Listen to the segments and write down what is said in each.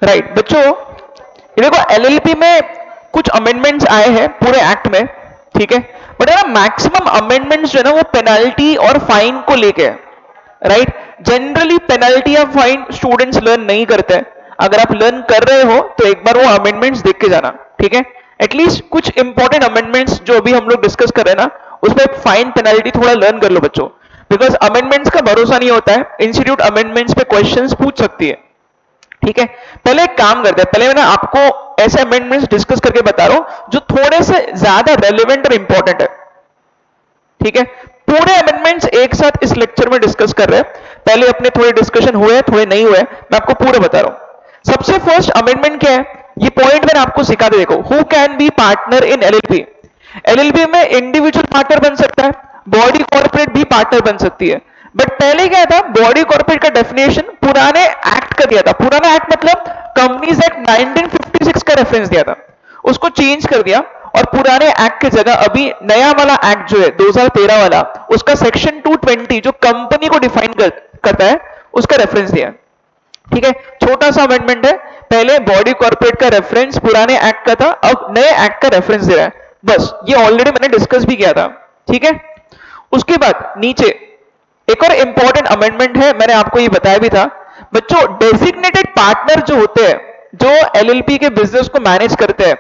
Right बच्चों, ये देखो एलएलपी में कुछ अमेंडमेंट्स आए हैं पूरे एक्ट में, ठीक है, बट ना मैक्सिमम अमेंडमेंट्स जो है ना वो पेनल्टी और फाइन को लेके है, राइट। जनरली पेनल्टी या फाइन स्टूडेंट्स लर्न नहीं करते हैं। अगर आप लर्न कर रहे हो तो एक बार वो अमेंडमेंट्स देख के जाना, ठीक है। एटलीस्ट कुछ इंपॉर्टेंट अमेंडमेंट्स जो अभी हम लोग डिस्कस कर रहे हैं ना उसमें फाइन पेनल्टी थोड़ा लर्न कर लो बच्चों, बिकॉज अमेंडमेंट्स का भरोसा नहीं होता है, इंस्टीट्यूट अमेंडमेंट्स पे क्वेश्चंस पूछ सकती है, ठीक है। पहले एक काम करते हैं, पहले मैं आपको ऐसे अमेंडमेंट्स डिस्कस करके बता रहा हूं जो थोड़े से ज्यादा रेलेवेंट और इंपॉर्टेंट है, ठीक है। पूरे अमेंडमेंट्स एक साथ इस लेक्चर में डिस्कस कर रहे हैं, पहले अपने थोड़े डिस्कशन हुए थोड़े नहीं हुए, मैं आपको पूरे बता रहा हूं। सबसे फर्स्ट अमेंडमेंट क्या है, ये पॉइंट मैंने आपको सिखा दे, देखो, who can be partner in LLP. LLP में इंडिविजुअल पार्टनर बन सकता है, बॉडी कॉर्पोरेट भी पार्टनर बन सकती है। बट पहले क्या था, बॉडी कॉर्पोरेट का डेफिनेशन पुराने एक्ट का दिया था, पुराना एक्ट मतलब कंपनीज एक्ट 1956 का रेफरेंस दिया था, उसको चेंज कर दिया और पुराने एक्ट की जगह अभी नया वाला एक्ट जो है 2013 वाला, उसका सेक्शन 220 जो कंपनी को डिफाइन करता है उसका रेफरेंस दिया, ठीक है। छोटा सा अमेंडमेंट है, पहले बॉडी कॉर्पोरेट का रेफरेंस पुराने एक्ट का था, अब नए एक्ट का रेफरेंस दे रहा है, बस ये ऑलरेडी मैंने डिस्कस भी किया था, ठीक है। उसके बाद नीचे एक और इंपॉर्टेंट अमेंडमेंट है, मैंने आपको ये बताया भी था बच्चों, डेजिग्नेटेड पार्टनर जो होते हैं जो एलएलपी के बिजनेस को मैनेज करते हैं,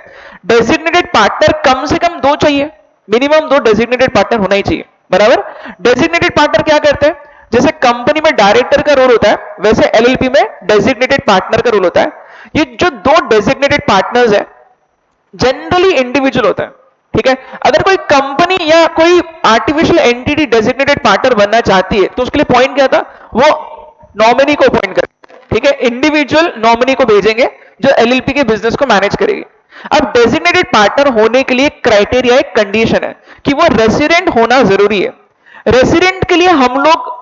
डेजिग्नेटेड पार्टनर कम से कम 2 चाहिए, मिनिमम 2 डेजिग्नेटेड पार्टनर होना ही चाहिए, बराबर। डेजिग्नेटेड पार्टनर क्या करते हैं, जैसे कंपनी में डायरेक्टर का रोल होता है वैसे एलएलपी में डेजिग्नेटेड पार्टनर का रोल होता है। ये जो 2 डेजिग्नेटेड पार्टनर्स है जनरली इंडिविजुअल होता है, ठीक है। अगर कोई कंपनी या कोई आर्टिफिशियल एंटिटी डेजिग्नेटेड पार्टनर बनना चाहती है तो उसके लिए पॉइंट क्या था, वो नॉमिनी को अपॉइंट करें, ठीक है, इंडिविजुअल नॉमिनी को भेजेंगे जो एलएलपी के बिजनेस को मैनेज करेगी। अब डेजिग्नेटेड पार्टनर होने के लिए क्राइटेरिया, एक कंडीशन है कि वो रेसिडेंट होना जरूरी है। रेसिडेंट के लिए हम लोग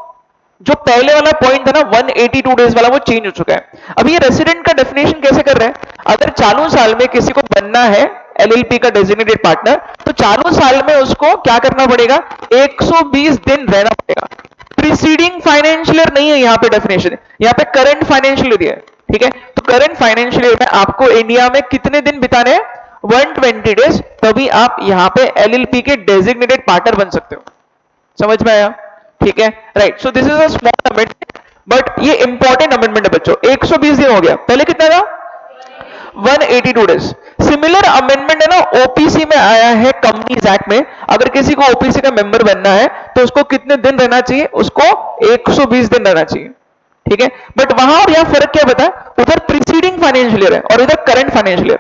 जो पहले वाला पॉइंट था ना 182 डेज वाला, वो चेंज हो चुका है। अब ये रेसिडेंट का डेफिनेशन कैसे कर रहे हैं, अगर चालू साल में किसी को बनना है एलएलपी का डेजिग्नेटेड पार्टनर तो चालू साल में उसको क्या करना पड़ेगा, 120 दिन रहना पड़ेगा। प्रीसीडिंग फाइनेंशियल ईयर नहीं है यहाँ पे डेफिनेशन, यहाँ पे करंट फाइनेंशियल ईयर है, ठीक है। तो करंट फाइनेंशियल ईयर में आपको इंडिया में कितने दिन बिताने हैं, 120 डेज, तभी आप यहाँ पे एलएलपी के डेजिग्नेटेड पार्टनर बन सकते हो। समझ में आया, ठीक है, right. So this is a small amendment but ये इंपॉर्टेंट अमेंडमेंट है बच्चों। 120 दिन हो गया, पहले कितना था 182 डेज। सिमिलर अमेंडमेंट है ना ओपीसी में आया है कंपनीज एक्ट में, अगर किसी को ओपीसी का मेंबर बनना है तो उसको कितने दिन रहना चाहिए, उसको 120 दिन रहना चाहिए, ठीक है। बट वहां और यहां फर्क क्या बता, उधर प्रीसीडिंग फाइनेंशियल ईयर है और इधर करंट फाइनेंशियल ईयर,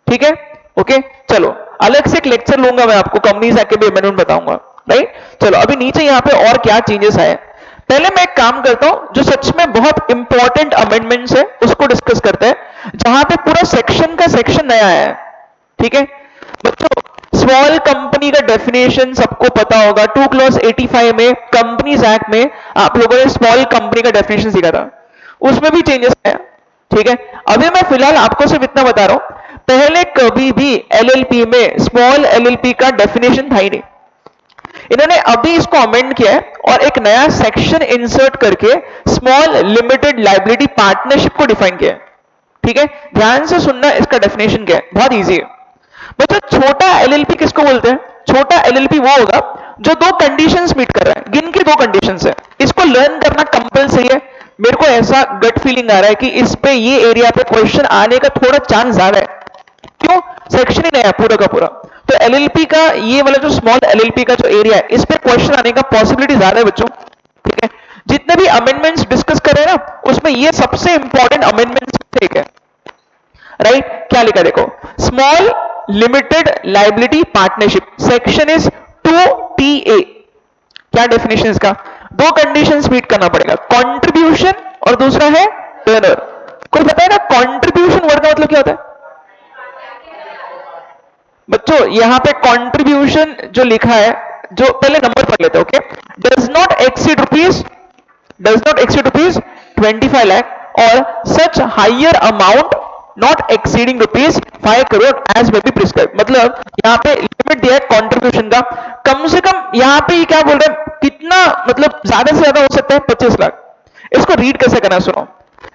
ठीक है, ओके। चलो अलग से एक लेक्चर लूंगा मैं आपको, कंपनीज एक्ट के भी अमेंडमेंट बताऊंगा, राइट। चलो अभी नीचे यहां पे और क्या चेंजेस आए, पहले मैं एक काम करता हूं जो सच में बहुत इंपॉर्टेंट अमेंडमेंट्स है उसको डिस्कस करते हैं, जहां पे पूरा सेक्शन का सेक्शन नया आया है, ठीक है बच्चों। स्मॉल कंपनी का डेफिनेशन सबको पता होगा, 2 क्लॉज 85 में कंपनीज एक्ट में आप लोगों ने स्मॉल कंपनी का डेफिनेशन सीखा था, उसमें भी चेंजेस आया, ठीक है। अभी मैं फिलहाल आपको सिर्फ इतना बता रहा हूं, पहले कभी भी एलएलपी में स्मॉल एलएलपी का डेफिनेशन था ही नहीं, इन्होंने अभी इसको अमेंड किया है और एक नया सेक्शन इंसर्ट करके स्मॉल लिमिटेड लायबिलिटी पार्टनरशिप को डिफाइन किया है, ठीक है। ध्यान से सुनना, इसका डेफिनेशन क्या है, बहुत इजी है बच्चों। छोटा एलएलपी किसको बोलते हैं, छोटा एलएलपी वो होगा जो 2 कंडीशंस मीट कर रहा है, गिन के 2 कंडीशंस है, इसको लर्न करना कंपलसरी है। मेरे को ऐसा गट फीलिंग आ रहा है कि इस पे ये एरिया पे क्वेश्चन आने का थोड़ा चांस ज्यादा है, क्यों, सेक्शन ही नया पूरा का पूरा, तो एलएलपी का ये वाला जो स्मॉल एलएलपी का जो एरिया है इस पे क्वेश्चन आने का पॉसिबिलिटी ज्यादा है बच्चों, ठीक है। जितने भी अमेंडमेंट्स डिस्कस कर रहे हैं ना उसमें ये सबसे इंपॉर्टेंट अमेंडमेंट्स ठीक है, राइट। क्या लिखा देखो, small limited liability partnership, section is 2TA, क्या डेफिनेशन इसका, 2 कंडीशंस मीट करना पड़ेगा, कंट्रीब्यूशन और दूसरा है टर्नर। कोई पता है ना कंट्रीब्यूशन वर्ड का मतलब क्या होता है बच्चों, यहां पे कंट्रीब्यूशन जो लिखा है, जो पहले नंबर पढ़ लेते हैं, okay, does not exceed rupees 25 lakh और such higher amount not exceeding ₹5 crore as may be prescribe. मतलब यहां पे लिमिट दिया है कंट्रीब्यूशन का, कम से कम यहां पे क्या बोल रहे हैं, कितना मतलब ज्यादा से ज्यादा हो सकता है 25 लाख। इसको रीड कैसे करना सुनो,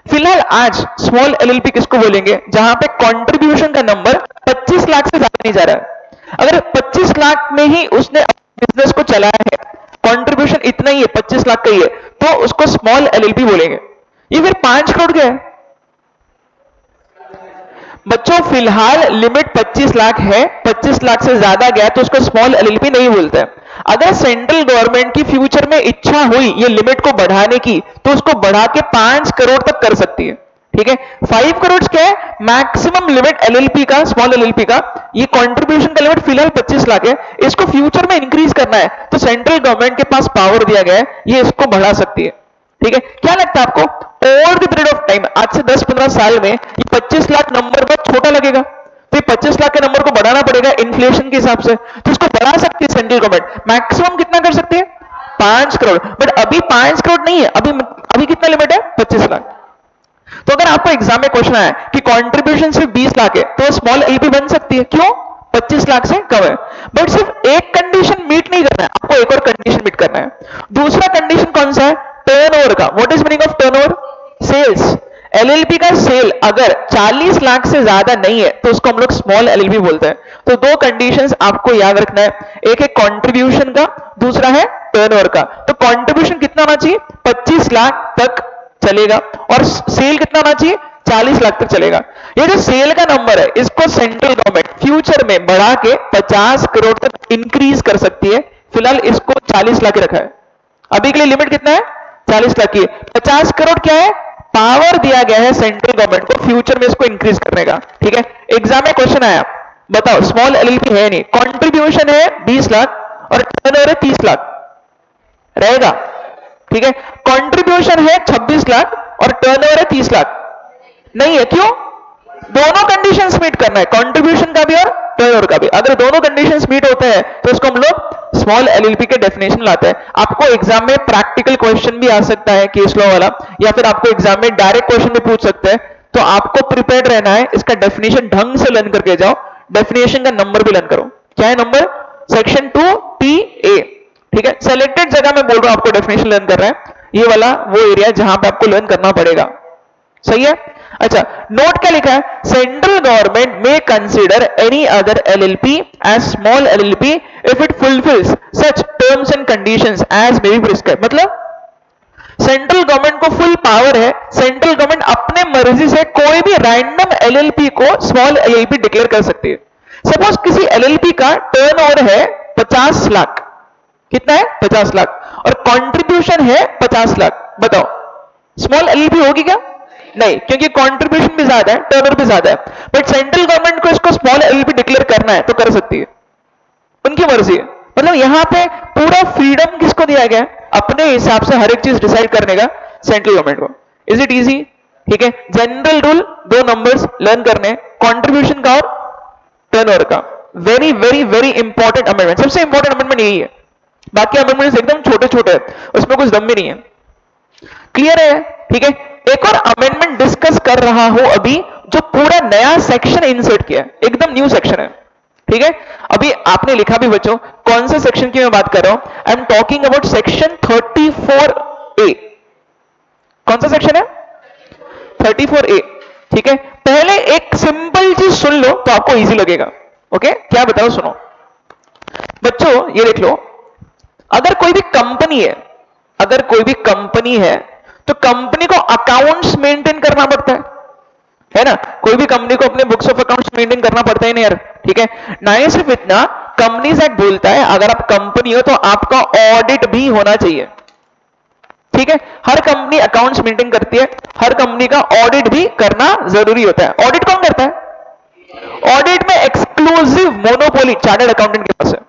फिलहाल आज स्मॉल एलएलपी किसको बोलेंगे? जहां पे कंट्रीब्यूशन का नंबर 25 लाख से ज्यादा नहीं जा रहा है। अगर 25 लाख में ही उसने बिजनेस को चलाया है, कंट्रीब्यूशन इतना ही है, 25 लाख का ही है, तो उसको स्मॉल एलएलपी बोलेंगे। ये फिर 5 करोड़ का है बच्चों। फिलहाल लिमिट 25 लाख है, 25 लाख से ज्यादा गया तो उसको स्मॉल एलएलपी नहीं बोलते हैं। अगर सेंट्रल गवर्नमेंट की फ्यूचर में इच्छा हुई ये लिमिट को बढ़ाने की, तो उसको बढ़ा के 5 करोड़ तक कर सकती है। ठीक है, 5 करोड़ क्या है मैक्सिमम लिमिट एलएलपी का, स्मॉल एलएलपी का। ये कंट्रीब्यूशन का लिमिट फिलहाल 25 लाख है, इसको फ्यूचर में इंक्रीज करना है तो सेंट्रल गवर्नमेंट के पास पावर दिया गया है, ये इसको बढ़ा सकती है। ठीक है, क्या लगता है आपको over the period of time, आज से 10-15 साल में ये 25 लाख नंबर बहुत छोटा लगेगा, तो ये 25 लाख के नंबर को बढ़ाना पड़ेगा इन्फ्लेशन के हिसाब से, तो इसको बढ़ा सकती है सेंट्रल गवर्नमेंट। मैक्सिमम कितना कर सकती है? 5 करोड़। बट अभी 5 करोड़ नहीं है, अभी कितना लिमिट है? 25 लाख। तो अगर आपको एग्जाम में क्वेश्चन आया कि कंट्रीब्यूशन सिर्फ 20 लाख है तो स्मॉल एलपी बन सकती है, क्यों? 25 लाख से कम है। बट सिर्फ एक कंडीशन मीट नहीं करना है, आपको एक और कंडीशन मीट करना है। दूसरा कंडीशन कौन सा है? टर्नओवर का। What is meaning of turnover? Sales. LLP का सेल अगर 40 लाख से ज्यादा नहीं है तो उसको हम लोग स्मॉल एलएलपी बोलते हैं। तो दो कंडीशंस आपको याद रखना है, एक है कंट्रीब्यूशन का, दूसरा है टर्नओवर का। तो कंट्रीब्यूशन कितना होना चाहिए? 25 लाख तक चलेगा, और सेल कितना होना चाहिए? 40 लाख तक चलेगा। ये जो सेल का नंबर है इसको सेंट्रल गवर्नमेंट फ्यूचर में बढ़ा के 50 करोड़ तक इंक्रीज कर सकती है। फिलहाल इसको 40 लाख रखा है, अभी के लिए लिमिट कितना है? 40 लाख की। 50 करोड़ क्या है? पावर दिया गया है सेंट्रल गवर्नमेंट को फ्यूचर में इसको इंक्रीज करने का। ठीक है, एग्जाम में क्वेश्चन आया, बताओ स्मॉल एलएलपी है नहीं, कंट्रीब्यूशन है 20 लाख और टर्नओवर है 30 लाख, रहेगा? ठीक है, कंट्रीब्यूशन है 26 लाख और टर्नओवर है 30 लाख, नहीं है, क्यों? दोनों कंडीशंस मीट करना है, कंट्रीब्यूशन का भी और टर्नओवर का भी। अगर दोनों कंडीशंस मीट होते हैं तो इसको हम लोग स्मॉल एलएलपी के डेफिनेशन लाते हैं। आपको एग्जाम में प्रैक्टिकल क्वेश्चन भी आ सकता है केस लॉ वाला, या फिर आपको एग्जाम में डायरेक्ट क्वेश्चन भी पूछ सकते हैं। तो आपको प्रिपेयर्ड रहना है, इसका डेफिनेशन ढंग से लर्न करके जाओ, डेफिनेशन का नंबर भी लर्न करो। क्या है नंबर? Section 2TA। ठीक है, सेलेक्टेड जगह में बोल रहा हूं आपको डेफिनेशन लर्न कर रहे हैं, ये वाला वो एरिया जहां पे आपको लर्न करना पड़ेगा। सही है? अच्छा, नोट क्या लिखा है? सेंट्रल गवर्नमेंट में consider any other LLP as small LLP if it fulfils such terms and conditions as may be prescribe. मतलब सेंट्रल गवर्नमेंट को फुल पावर है, सेंट्रल गवर्नमेंट अपने मर्जी से कोई भी रैंडम एलएलपी को स्मॉल एलएलपी डिक्लेयर कर सकती है। सपोज किसी एलएलपी का टर्नओवर है 50 लाख, कितना है? 50 लाख, और कंट्रीब्यूशन है 50 लाख, बताओ स्मॉल एलएलपी होगी क्या? नहीं, क्योंकि कंट्रीब्यूशन भी ज्यादा है, टर्नओवर भी ज्यादा है। बट सेंट्रल गवर्नमेंट को इसको स्मॉल एलएलपी डिक्लेयर करना है तो कर सकती है, उनकी मर्जी है। मतलब यहां पे पूरा फ्रीडम किसको दिया गया है? अपने हिसाब से हर एक चीज डिसाइड करने का सेंट्रल गवर्नमेंट को। Is it easy? ठीक है, जनरल रूल, दो नंबर्स लर्न करने, कंट्रीब्यूशन का और टर्नओवर का। Very very very important amendment, सबसे इंपॉर्टेंट अमेंडमेंट यही है। बाकी अमेंडमेंट एकदम छोटे छोटे हैं, उसमें कुछ दम भी नहीं है। क्लियर है? ठीक है, एक और अमेंडमेंट डिस्कस कर रहा हूं अभी, जो पूरा नया सेक्शन इंसर्ट किया है, एकदम न्यू सेक्शन है। ठीक है, अभी आपने लिखा भी बच्चों, कौन से सेक्शन की मैं बात कर रहा हूं? I am talking about section 34A। कौन सा सेक्शन है? 34A। ठीक है, पहले एक सिंपल चीज सुन लो तो आपको इजी लगेगा। ओके, क्या बताओ, सुनो बच्चों, ये देख लो, अगर कोई भी कंपनी है, अगर कोई भी कंपनी है तो कंपनी को अकाउंट्स मेंटेन करना पड़ता है ना? कोई भी कंपनी को अपने बुक्स ऑफ अकाउंट्स मेंटेन करना पड़ता है ना यार। ठीक है, ना ही सिर्फ इतना, कंपनीज एक्ट बोलता है अगर आप कंपनी हो तो आपका ऑडिट भी होना चाहिए। ठीक है, हर कंपनी अकाउंट्स मेंटेन करती है, हर कंपनी का ऑडिट भी करना जरूरी होता है। ऑडिट कौन करता है? ऑडिट में एक्सक्लूसिव मोनोपोली चार्टर्ड अकाउंटेंट के पास है।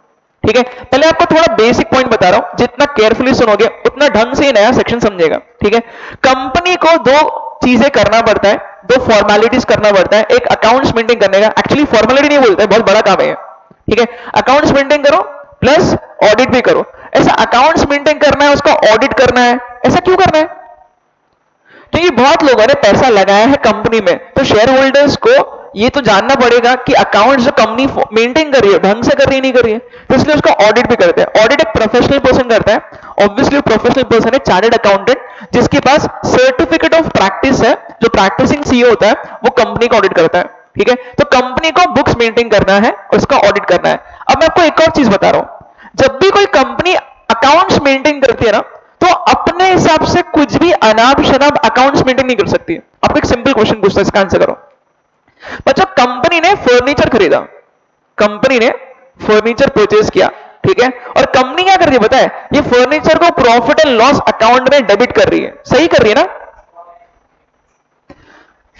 ठीक है, पहले आपको थोड़ा बेसिक पॉइंट बता रहा हूं, जितना केयरफुली सुनोगे उतना ढंग से नया सेक्शन समझेगा। ठीक है, कंपनी को दो चीजें करना पड़ता है, दो फॉर्मेलिटीज करना पड़ता है। एक अकाउंट्स मेंटेन करने का, एक्चुअली फॉर्मेलिटी नहीं बोलते, बहुत बड़ा काम है। ठीक है, अकाउंट्स मेंटेन करो प्लस ऑडिट भी करो। ऐसा अकाउंट्स मेंटेन करना है, उसका ऑडिट करना है, ऐसा क्यों करना है? क्योंकि बहुत लोगों ने पैसा लगाया है कंपनी में, तो शेयर होल्डर्स को ये तो जानना पड़ेगा कि अकाउंट जो कंपनी मेंटेन कर रही है ढंग से कर रही है नहीं कर रही है, तो इसलिए उसका ऑडिट भी करते हैं। ऑडिट एक प्रोफेशनल पर्सन करता है, ऑब्वियसली प्रोफेशनल पर्सन है चार्टर्ड अकाउंटेंट जिसके पास सर्टिफिकेट ऑफ प्रैक्टिस है, जो प्रैक्टिसिंग सीईओ होता है वो कंपनी का ऑडिट करता है। ठीक है, तो कंपनी को बुक्स मेंटेन करना है और उसका ऑडिट करना है। अब मैं आपको एक और चीज बता रहा हूं, जब भी कोई कंपनी अकाउंट्स मेंटेन करती है ना, तो अपने हिसाब से कुछ भी अनाप शनाप अकाउंट्स मेंटेन नहीं कर सकती। आपको एक सिंपल क्वेश्चन पूछता है, इसका आंसर करो बच्चों। कंपनी ने फर्नीचर खरीदा, कंपनी ने फर्नीचर परचेज किया, ठीक है, और कंपनी क्या कर रही है पता है, ये फर्नीचर को प्रॉफिट एंड लॉस अकाउंट में डेबिट कर रही है, सही कर रही है ना।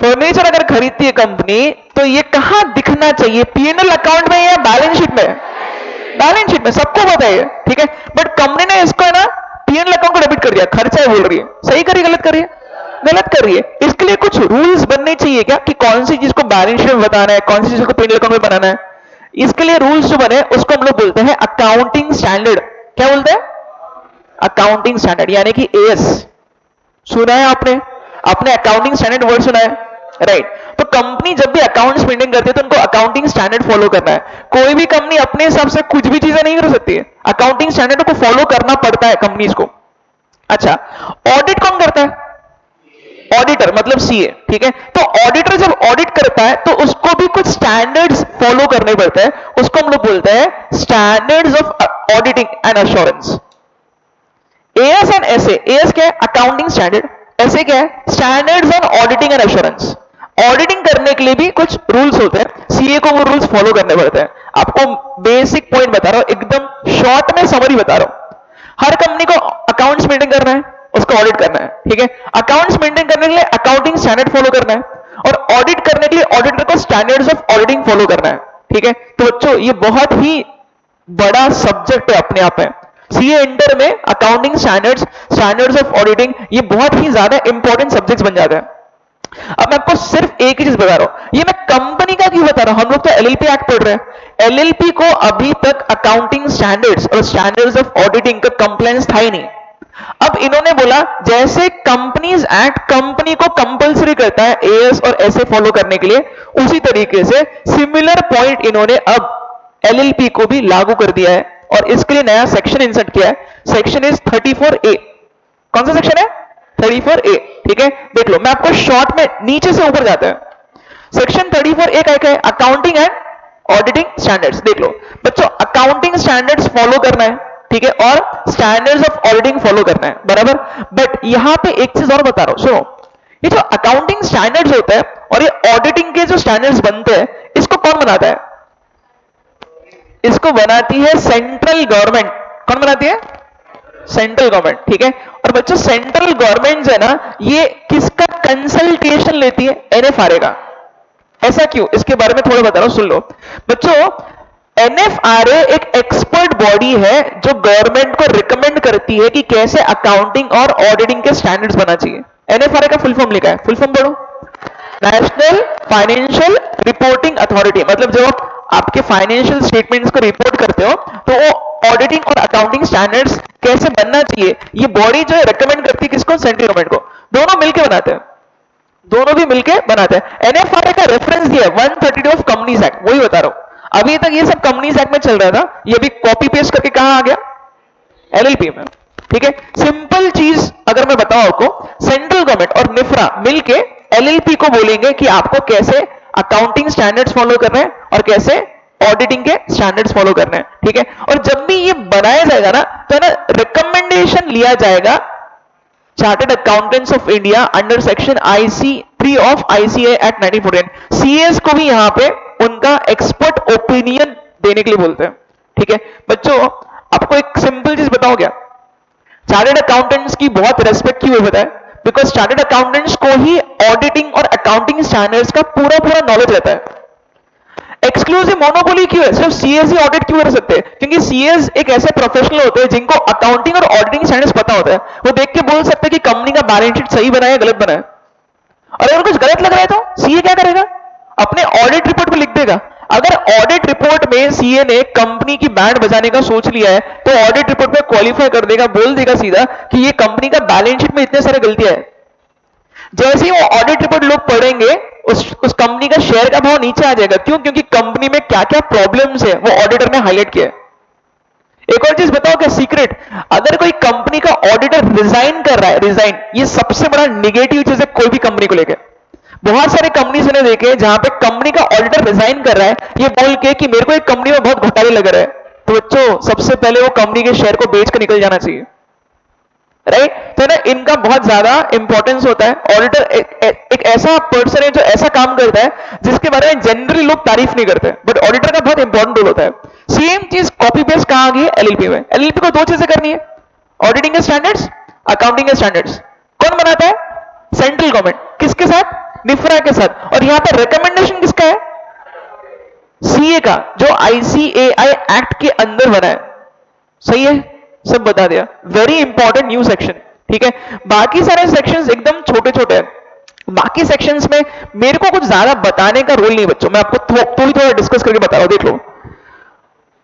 फर्नीचर अगर खरीदती है कंपनी तो ये कहां दिखना चाहिए, पीएनएल अकाउंट में या बैलेंस शीट में? बैलेंस शीट में, सबको पता है, ठीक है। बट कंपनी ने इसको है ना पीएनएल अकाउंट को डेबिट कर दिया, खर्चा है बोल रही है, सही कर रही है गलत कर रही है? गलत कर रही है। इसके लिए कुछ रूल्स बनने चाहिए क्या कि कौन सी चीज को बैलेंस शीट में बताना है, कौन सी चीज को पीएनएल अकाउंट में बनाना है। इसके लिए रूल्स जो बने उसको हम लोग बोलते हैं अकाउंटिंग स्टैंडर्ड। क्या बोलते हैं? अकाउंटिंग स्टैंडर्ड, यानी कि एएस। सुना है आपने? आपने अकाउंटिंग स्टैंडर्ड वर्ड सुना है, राइट। तो कंपनी जब भी अकाउंट्स मेंटेन करती है तो उनको अकाउंटिंग स्टैंडर्ड फॉलो करना है। कोई भी कंपनी अपने हिसाब से कुछ भी चीजें नहीं कर सकती है, अकाउंटिंग स्टैंडर्ड को फॉलो करना पड़ता है कंपनीज को। अच्छा, ऑडिट कौन करता है? ऑडिटर, मतलब सीए, ठीक है। तो ऑडिटर जब ऑडिट करता है तो उसको भी कुछ स्टैंडर्ड्स फॉलो करने पड़ते हैं, उसको हम लोग बोलते हैं standards of auditing and assurance. AS and SA, AS क्या है? अकाउंटिंग स्टैंडर्ड, एसए क्या है? Standards on auditing and assurance. Auditing करने के लिए भी कुछ रूल्स होते हैं, सीए को वो रूल्स फॉलो करने पड़ते हैं। आपको बेसिक पॉइंट बता रहा हूं, एकदम शॉर्ट में समरी बता रहा हूं। हर कंपनी को अकाउंट्स मेंटेन करना है, उसको ऑडिट करना है, ठीक है। अकाउंट्स मेंटेन करने के लिए अकाउंटिंग स्टैंडर्ड फॉलो करना है, और ऑडिट करने के लिए ऑडिटर को स्टैंडर्ड्स ऑफ ऑडिटिंग फॉलो करना है, ठीक है। तो बच्चों ये बहुत ही बड़ा सब्जेक्ट है अपने आप में। सीए इंटर में accounting standards, standards of auditing, ये बहुत ही ज्यादा इंपॉर्टेंट सब्जेक्ट्स बन जाते हैं। अब मैं आपको सिर्फ एक ही चीज बता रहा हूं, ये मैं कंपनी का क्यों बता रहा हूं, हम लोग तो एलएलपी एक्ट पढ़ रहे हैं। एलएलपी को अभी तक अकाउंटिंग स्टैंडर्ड्स और स्टैंडर्ड्स ऑफ ऑडिटिंग का कंप्लायंस था ही नहीं। अब इन्होंने बोला जैसे कंपनीज एक्ट कंपनी को कंपलसरी करता है एएस और एसए फॉलो करने के लिए, उसी तरीके से सिमिलर पॉइंट इन्होंने अब एलएलपी को भी लागू कर दिया है, और इसके लिए नया सेक्शन इंसर्ट किया है। Section is 34A। कौन सा सेक्शन है? 34A, ठीक है। देख लो, मैं आपको शॉर्ट में नीचे से ऊपर जाता है। सेक्शन 34A क्या है? Accounting and auditing standards. देख लो बच्चों, अकाउंटिंग स्टैंडर्ड्स फॉलो करना है, ठीक है, और स्टैंडर्ड्स ऑफ ऑडिटिंग फॉलो करना है, बराबर। बट यहां पे एक चीज और बता रहा हूं, सुनो। ये जो अकाउंटिंग स्टैंडर्ड्स होते हैं और ये ऑडिटिंग के जो स्टैंडर्ड्स बनते हैं, इसको कौन बनाता है? इसको बनाती है सेंट्रल गवर्नमेंट। कौन बनाती है? सेंट्रल गवर्नमेंट, ठीक है। और बच्चों सेंट्रल गवर्नमेंट है ना, ये किसका कंसल्टेशन लेती है? एनएफआरए का। ऐसा क्यों? इसके बारे में थोड़ा बता रहा हूं, सुन लो बच्चों। एनएफआरए एक एक्सपर्ट बॉडी है जो गवर्नमेंट को रिकमेंड करती है कि कैसे अकाउंटिंग और ऑडिटिंग के स्टैंडर्ड्स बना चाहिए। एनएफआरए का फुल फॉर्म लिखा है, फुल फॉर्म पढ़ो। नेशनल फाइनेंशियल रिपोर्टिंग अथॉरिटी, मतलब जब आपके फाइनेंशियल स्टेटमेंट्स को रिपोर्ट करते हो तो वो ऑडिटिंग और अकाउंटिंग स्टैंडर्ड्स कैसे बनना चाहिए, ये बॉडी जो है रिकमेंड करती है किसको? सेंट्रल गवर्नमेंट को। दोनों मिलकर बनाते हैं, दोनों भी मिलकर बनाते हैं। एनएफआरए का रेफरेंस दिया 132 ऑफ कंपनीज एक्ट, वही बता रहा हूं। अभी तक ये सब कंपनीज एक्ट में चल रहा था, ये भी कॉपी पेस्ट करके कहां आ गया? एलएलपी में, ठीक है। सिंपल चीज अगर मैं बताऊं आपको, सेंट्रल गवर्नमेंट और निफ्रा मिलके एलएलपी को बोलेंगे कि आपको कैसे अकाउंटिंग स्टैंडर्ड्स फॉलो करने हैं और कैसे ऑडिटिंग के स्टैंडर्ड्स फॉलो करने हैं, ठीक है। और जब भी ये बनाया जाएगा ना, तो ना रिकमेंडेशन लिया जाएगा chartered accountants of India under section IC3 of ICA act 1949। CS को भी यहां पे उनका एक्सपर्ट ओपिनियन देने के लिए बोलते हैं, ठीक है। बच्चों आपको एक सिंपल चीज बताओ, क्या चार्टर्ड अकाउंटेंट्स की बहुत रेस्पेक्ट क्यों है? बताए बिकॉज चार्टर्ड अकाउंटेंट्स को ही ऑडिटिंग और अकाउंटिंग स्टैंडर्ड्स का पूरा नॉलेज रहता है। एक्सक्लूसिव मोनोपोली क्यों है? सिर्फ सीएस ही ऑडिट क्यों कर सकते हैं? क्योंकि सीएस एक ऐसे प्रोफेशनल होते हैं जिनको अकाउंटिंग और ऑडिटिंग स्टैंडर्ड्स पता होता है। वो देख के बोल सकते हैं कि कंपनी का बैलेंस शीट सही बना है गलत बना है। और अगर कुछ गलत लग रहा है तो सीए क्या करेगा? अपने ऑडिट रिपोर्ट में लिख देगा। अगर ऑडिट रिपोर्ट में सीए ने कंपनी की बैंड बजाने का सोच लिया है तो ऑडिट रिपोर्ट में क्वालिफाई कर देगा, बोल देगा सीधा कि ये कंपनी का बैलेंस शीट में इतने सारे गलतियां है। जैसे ही वो ऑडिट रिपोर्ट लोग पढ़ेंगे, उस कंपनी का शेयर का भाव नीचे आ जाएगा। क्यों? क्योंकि कंपनी में क्या क्या प्रॉब्लम्स है वो ऑडिटर ने हाईलाइट किया है। एक और चीज बताओ क्या सीक्रेट, अगर कोई कंपनी का ऑडिटर रिजाइन कर रहा है, रिजाइन, ये सबसे बड़ा निगेटिव चीज है कोई भी कंपनी को लेकर। बहुत सारे कंपनीज ने देखे जहां पे कंपनी का ऑडिटर रिजाइन कर रहा है ये बोल के कि मेरे को एक कंपनी में बहुत घोटाले लग रहे हैं, तो बच्चों सबसे पहले वो कंपनी के शेयर को बेच कर निकल जाना चाहिए, राइट? तो ना इनका बहुत ज्यादा इंपॉर्टेंस होता है। ऑडिटर एक ऐसा पर्सन है जो ऐसा काम करता है जिसके बारे में जनरली लोग तारीफ नहीं करते, बट ऑडिटर का बहुत इंपॉर्टेंट रोल होता है। सेम चीज कॉपी पेस्ट कहां आ गई है? एलएलपी में। एलएलपी को दो चीजें करनी है, ऑडिटिंग के स्टैंडर्ड्स, अकाउंटिंग के स्टैंडर्ड्स। कौन बनाता है? Central government. किसके साथ? निफ्रा के साथ। और यहां पर रिकमेंडेशन किसका है? सीए का, जो आईसीएआई एक्ट के अंदर बना है। सही है, सब बता दिया। वेरी इंपॉर्टेंट न्यू सेक्शन, ठीक है। बाकी सारे सेक्शंस एकदम छोटे छोटे हैं। बाकी सेक्शंस में मेरे को कुछ ज्यादा बताने का रोल नहीं बच्चों, मैं आपको थोड़ा डिस्कस करके बता रहा हूं। देख लो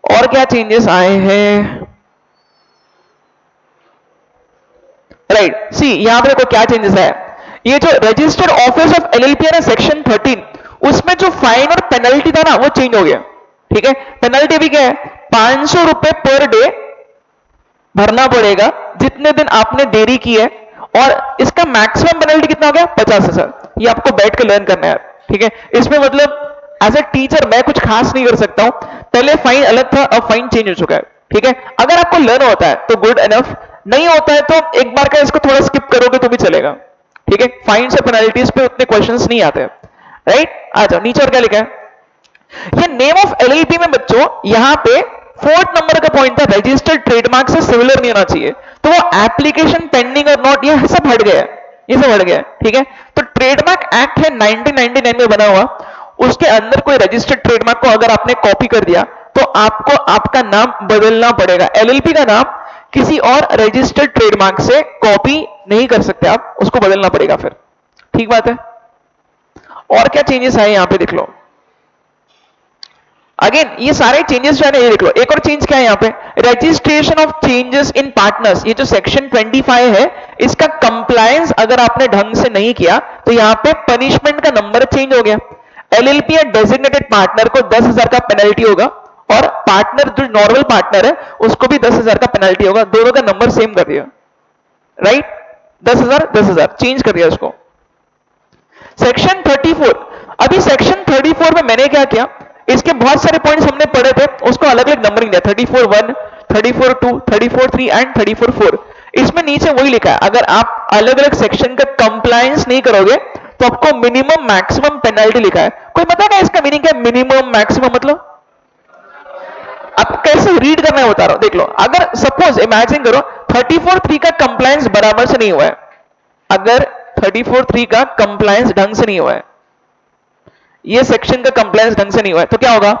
और क्या चेंजेस आए हैं, राइट। सी यहां पर देखो क्या चेंजेस है। ये जो रजिस्टर्ड ऑफिस ऑफ एलएलपी है ना, सेक्शन 13, उसमें जो फाइन और पेनल्टी था ना वो चेंज हो गया, ठीक है। पेनल्टी भी क्या है? 500 रुपए पर डे भरना पड़ेगा जितने दिन आपने देरी की है, और इसका मैक्सिमम पेनल्टी कितना हो गया? 50,000। ये आपको बैठ के लर्न करना है, ठीक है। इसमें मतलब एज ए टीचर मैं कुछ खास नहीं कर सकता हूं। पहले फाइन अलग था, अब फाइन चेंज हो चुका है, ठीक है। अगर आपको लर्न होता है तो गुड एनफ, नहीं होता है तो एक बार का इसको थोड़ा स्किप करोगे तो भी चलेगा, ठीक है। फाइन से पेनल्टीज पे उतने क्वेश्चंस नहीं आते, राइट। आ जाओ नीचे और क्या लिखा है। ये नेम ऑफ एलएलपी में बच्चों यहां पे 4th नंबर का पॉइंट था, रजिस्टर्ड ट्रेडमार्क से सिमिलर नहीं होना चाहिए, तो वो एप्लीकेशन पेंडिंग और नॉट, ये सब हट गया, ये सब हट गया, ठीक है। तो ट्रेडमार्क एक्ट है 1999 में बना हुआ, उसके अंदर कोई रजिस्टर्ड ट्रेडमार्क को अगर आपने कॉपी कर दिया तो आपको आपका नाम बदलना पड़ेगा। एलएलपी का नाम किसी और रजिस्टर्ड ट्रेडमार्क से कॉपी नहीं कर सकते आप, उसको बदलना पड़ेगा फिर, ठीक बात है। और क्या चेंजेस आए यहां पे देख लो। अगेन ये सारे चेंजेस जो है ना ये देख लो। एक और चेंज क्या है यहां पे, registration of changes in partners. ये जो सेक्शन 25 है इसका कंप्लायंस अगर आपने ढंग से नहीं किया तो यहां पे पनिशमेंट का नंबर चेंज हो गया। एलएलपी या डेजिग्नेटेड पार्टनर को 10,000 का पेनल्टी होगा, और पार्टनर जो नॉर्मल पार्टनर है उसको भी 10,000 का पेनल्टी होगा। दोनों का नंबर सेम कर दिया, राइट। 10,000 चेंज कर दिया उसको। सेक्शन 34, अभी सेक्शन 34 में मैंने क्या किया, इसके बहुत सारे पॉइंट्स हमने पढ़े थे, उसको अलग अलग नंबरिंग दिया, 34(1), 34(2), 34(3) एंड 34(4). इसमें नीचे वही लिखा है, अगर आप अलग अलग सेक्शन का कंप्लायंस नहीं करोगे तो आपको मिनिमम मैक्सिमम पेनल्टी लिखा है। कोई बताएगा इसका मीनिंग क्या है? मिनिमम मैक्सिमम मतलब आप कैसे रीड करना है बता रहा हूं, देख लो। अगर सपोज इमेजिन करो 34(3) का कंप्लायंस बराबर से नहीं हुआ है, अगर 34(3) का कंप्लायंस ढंग से नहीं हुआ है, ये सेक्शन का कंप्लायंस ढंग से नहीं हुआ है, तो क्या होगा?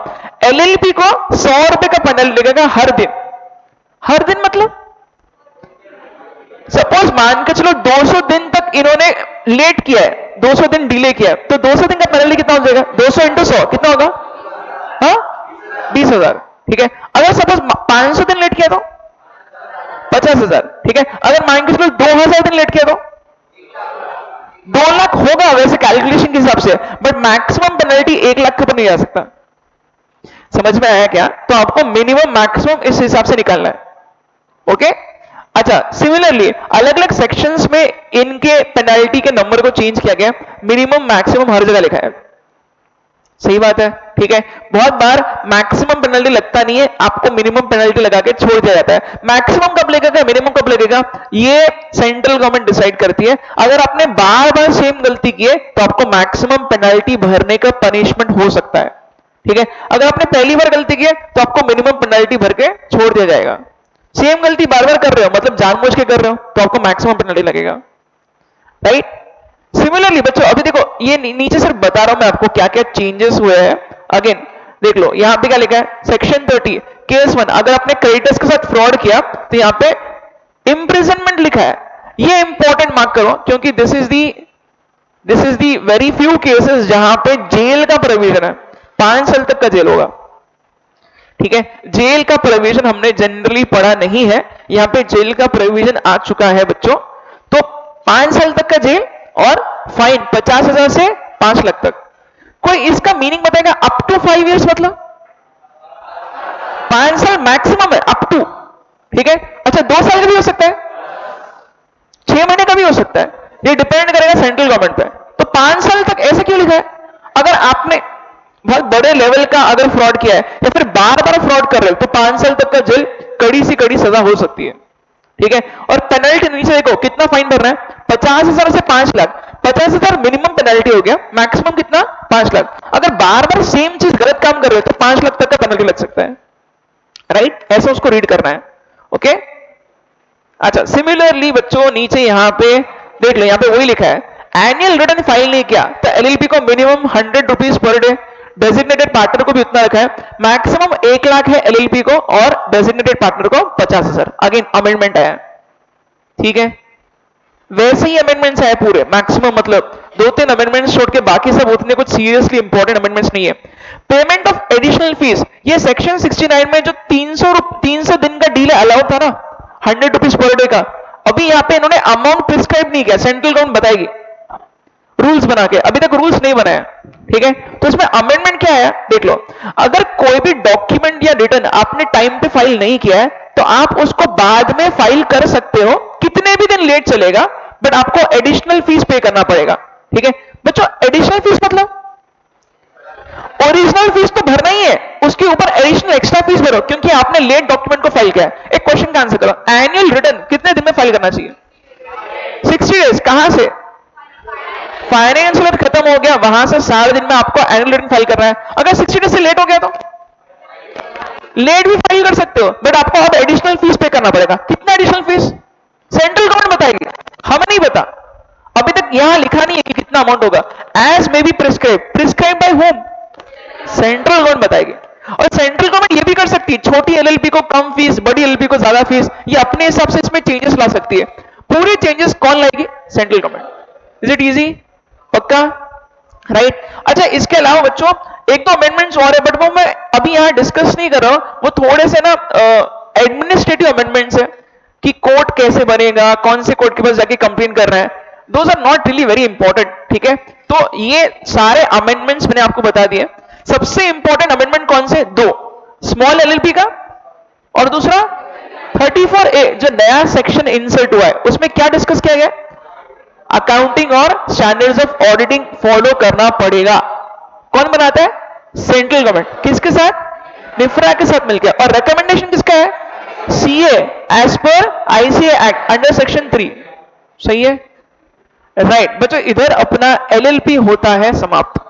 एलएलपी को 100 रुपए का पेनल्टी लगेगा हर दिन। हर दिन मतलब सपोज मान के चलो 200 दिन तक इन्होंने लेट किया है, 200 दिन डिले किया है, तो 200 दिन का पेनल्टी कितना हो जाएगा? 200 × 100 कितना होगा? हाँ 20,000, ठीक है। अगर सपोज 500 दिन लेट किया तो 50,000, ठीक है। अगर मान के चलो 2,000 दिन लेट किया तो 2 लाख होगा वैसे कैलकुलेशन के हिसाब से, बट मैक्सिमम पेनल्टी 1 लाख का तो नहीं आ सकता। समझ में आया क्या? तो आपको मिनिमम मैक्सिमम इस हिसाब से निकालना है, ओके। अच्छा, सिमिलरली अलग अलग सेक्शंस में इनके पेनल्टी के नंबर को चेंज किया गया, मिनिमम मैक्सिमम हर जगह लिखा है। सही बात है, ठीक है। बहुत बार मैक्सिमम पेनल्टी लगता नहीं है, आपको मिनिमम पेनल्टी लगा के छोड़ दिया जाता है। मैक्सिमम कब लगेगा, मिनिमम कब लगेगा, ये सेंट्रल गवर्नमेंट डिसाइड करती है। अगर आपने बार बार सेम गलती की है तो आपको मैक्सिमम पेनल्टी भरने का पनिशमेंट हो सकता है, ठीक है। अगर आपने पहली बार गलती की है तो आपको मिनिमम पेनल्टी भर के छोड़ दिया जाएगा। सेम गलती बार बार कर रहे हो मतलब जानबूझ के कर रहे हो तो आपको मैक्सिमम पेनल्टी लगेगा, राइट। सिमिलरली बच्चों अभी देखो ये नीचे सिर्फ बता रहा हूं मैं आपको क्या क्या चेंजेस हुए हैं। अगेन देख लो यहां पे क्या लिखा है, सेक्शन 30 केस 1, अगर आपने क्रेडिटर्स के साथ फ्रॉड किया तो यहां पे इंप्रिजनमेंट लिखा है। ये इंपॉर्टेंट मार्क करो क्योंकि this is the very few cases जहां पे जेल का प्रोविजन है, 5 साल तक का जेल होगा, ठीक है। जेल का प्रोविजन हमने जनरली पढ़ा नहीं है, यहां पे जेल का प्रोविजन आ चुका है बच्चों। तो 5 साल तक का जेल और फाइन 50,000 से 5 लाख तक। कोई इसका मीनिंग बताएगा? अप टू 5 इयर्स मतलब 5 साल मैक्सिमम है, अप टू, ठीक है। अच्छा 2 साल का भी हो सकता है, 6 महीने का भी हो सकता है, ये डिपेंड करेगा सेंट्रल गवर्नमेंट पे। तो 5 साल तक ऐसे क्यों लिखा है? अगर आपने बहुत बड़े लेवल का अगर फ्रॉड किया है या फिर बार बार फ्रॉड कर रहे हो तो 5 साल तक का जेल, कड़ी से कड़ी सजा हो सकती है, ठीक है। और पेनल्टी नीचे देखो कितना फाइन भरना है, 50,000 से 5 लाख। 50,000 मिनिमम पेनल्टी हो गया, मैक्सिमम कितना? 5 लाख। अगर बार बार सेम चीज गलत काम कर रहे हो तो 5 लाख तक का पेनल्टी लग सकता है, राइट। ऐसा उसको रीड करना है, ओके। अच्छा सिमिलरली बच्चों नीचे यहां पे देख लो, यहां पे वही लिखा है, एनुअल रिटर्न फाइल नहीं किया तो एलएलपी को minimum 100 rupees per day, designated partner को भी उतना रखा है, मैक्सिमम 1 लाख है एलएलपी को और डेजिग्नेटेड पार्टनर को 50,000। अगेन अमेंडमेंट आया, ठीक है। वैसे ही अमेंडमेंट्स आए पूरे मैक्सिमम, मतलब 2-3 अमेंडमेंट्स छोड़ के बाकी सब उतने कुछ सीरियसली इंपॉर्टेंट अमेंडमेंट्स नहीं है। पेमेंट ऑफ एडिशनल फीस, ये सेक्शन 69 में जो 300 दिन का डील अलाउड था ना, 100 रुपीज पर डे का, अभी यहां पे इन्होंने अमाउंट प्रिस्क्राइब नहीं किया, सेंट्रल गवर्नमेंट बताएगी रूल्स बना के, अभी तक रूल्स नहीं बनाया, ठीक है। तो इसमें अमेंडमेंट क्या है देख लो, अगर कोई भी डॉक्यूमेंट या रिटर्न आपने टाइम पे फाइल नहीं किया है तो आप उसको बाद में फाइल कर सकते हो, कितने भी दिन लेट चलेगा, बट आपको एडिशनल फीस पे करना पड़ेगा, ठीक है। बच्चों एडिशनल फीस मतलब ओरिजिनल फीस तो भरना ही है, उसके ऊपर एडिशनल एक्स्ट्रा फीस भरो क्योंकि आपने लेट डॉक्यूमेंट को फाइल किया है। एक क्वेश्चन का आंसर करो, एनुअल रिटर्न कितने दिन में फाइल करना चाहिए? 60 डेज। कहां से? फाइनेंशियल ईयर खत्म हो गया वहां से 60 दिन में आपको एनुअल रिटर्न फाइल करना है। अगर 60 डेज से लेट हो गया तो लेट भी फाइल कर सकते हो, बट आपको अब एडिशनल फीस पे करना पड़ेगा। कितना एडिशनल फीस? सेंट्रल गवर्नमेंट बताएगी, हमें नहीं पता, अभी तक यहां लिखा नहीं है कि कितना अमाउंट होगा। As may be prescribe, prescribe by home? Central government बताएगी। और सेंट्रल गवर्नमेंट ये भी कर सकती है, छोटी एलएलपी को कम फीस, बड़ी एलएलपी को ज्यादा फीस, ये अपने हिसाब से इसमें चेंजेस ला सकती है। पूरी चेंजेस कौन लाएगी? Central government. Is it easy? पक्का? राइट। अच्छा इसके अलावा बच्चों एक दो अमेंडमेंट्स और है, बट वो मैं अभी यहां डिस्कस नहीं कर रहा हूं, वो थोड़े से ना एडमिनिस्ट्रेटिव अमेंडमेंट्स है कि कोर्ट कैसे बनेगा, कौन से कोर्ट के पास जाके कंप्लेन करना है, those are not really very important, ठीक है। तो ये सारे अमेंडमेंट्स मैंने आपको बता दिए। सबसे इंपॉर्टेंट अमेंडमेंट कौन से? 2, स्मॉल एलएलपी का और दूसरा 34A जो नया सेक्शन इंसर्ट हुआ है, उसमें क्या डिस्कस किया गया? अकाउंटिंग और स्टैंडर्ड्स ऑफ ऑडिटिंग फॉलो करना पड़ेगा। कौन बनाता है? Central government. किसके साथ? निफ्रा के साथ मिलकर। और रिकमेंडेशन किसका है? CA as per ICA act under section 3। सही है, राइट। बच्चों इधर अपना एलएलपी होता है समाप्त।